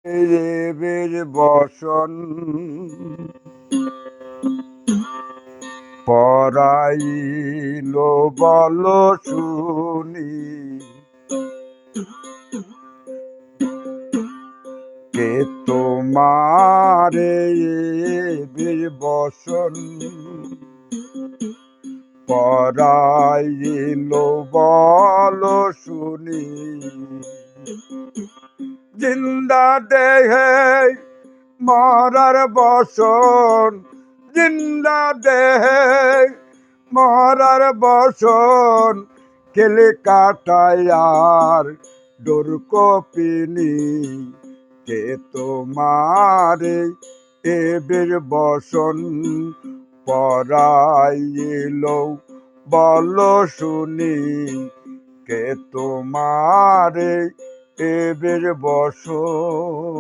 রেবের বসন পরাইল বল শুনি কে তোমারে বীর বসন পরাইল বল শুনি জিন্দা দেহে মরার বসন জিন্দা দেহে মরার বসন কেলে কাটায় আর ডোর কপিনি কে তোমারে এবের বসন পরাইল বল শুনি কে তোমারে এবের বসন